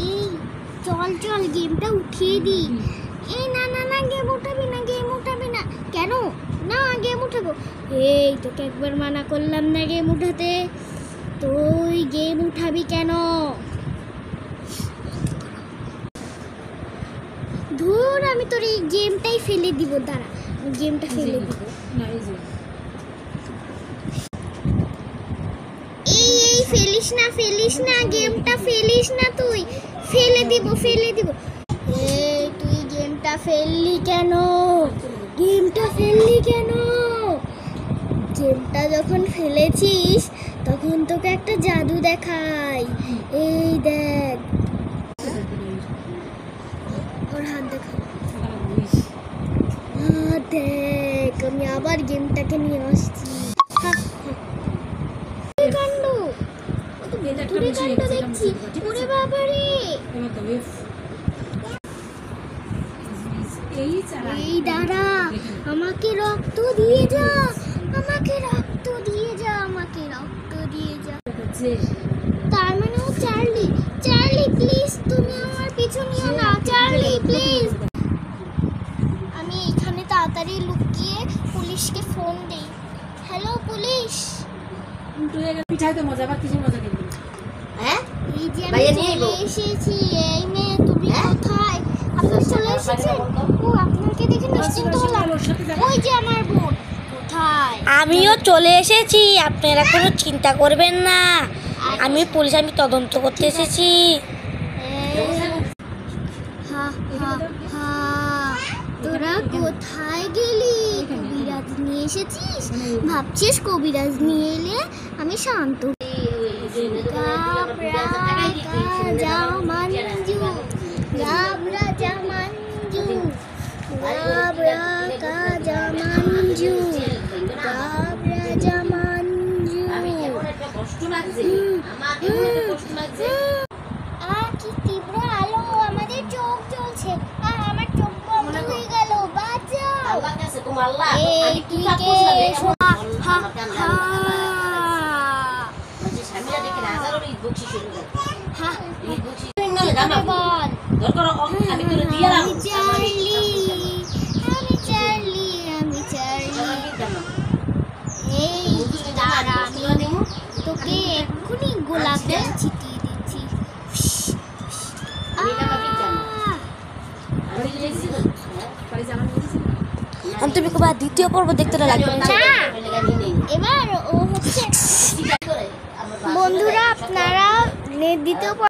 এই চল চল গেমটা উঠিয়ে দিই। এই না না না গেম উঠাবি না, গেম উঠাবি না। কেন না গেম উঠাবো? এই তোকে একবার মানা করলাম না গেম উঠাতে, তুই গেম উঠাবি কেন? ধুর, আমি তোর এই গেমটাই ফেলে দিব। দাঁড়া, গেমটা ফেলে দিব। এই ফেলিস না গেমটা ফেলিস না, তুই ফেলে দিব। এই তুই গেমটা ফেললি কেন? গেমটা যখন ফেলেছিস তখন তোকে একটা জাদু দেখাই। এই দেখ, ওর হাত দেখা। দেখ, আমি আবার গেমটাকে নিয়ে আসছি। দেখছি, ওরে বাবারে, এই দাঁড়া, আমাকে রক্ত দিয়ে যা। তার মানে ও চার্লি। প্লিজ তুমি আমার পিছু নিও না, চার্লি প্লিজ। আমি এখানে তাড়াতাড়ি লুকিয়ে পুলিশকে ফোন দেই। Hello police. এই যে আমি চলে এসেছি। এই মেয়ে, তুমি কোথায়? আপনি চলে এসেছেন? ও, আপনাকে দেখে নিশ্চিন্ত হলাম। ওই যে আমার বোন। কোথায়? আমিও চলে এসেছি, আপনারা কোনো চিন্তা করবেন না। আমি পুলিশ, আমি তদন্ত করতে এসেছি। তোরা কোথায় গেলি? কবিরাজ নিয়ে এসেছিস? ভাবছিস কবিরাজ নিয়ে এলে আমি শান্ত। কি তীব্র আলো, আমাদের চোখ জ্বলছে। আমার চোখ বন্ধ হয়ে গেল, বাঁচাও। এই তুই কে? আমি তোকে এক্ষুনি গোলাপ জল ছিটিয়ে দিচ্ছি। তুমি কবে দ্বিতীয় পর্ব দেখতে লাগবে না? এবার ও হচ্ছে বন্ধুরা, আপনারা দ্বিতীয়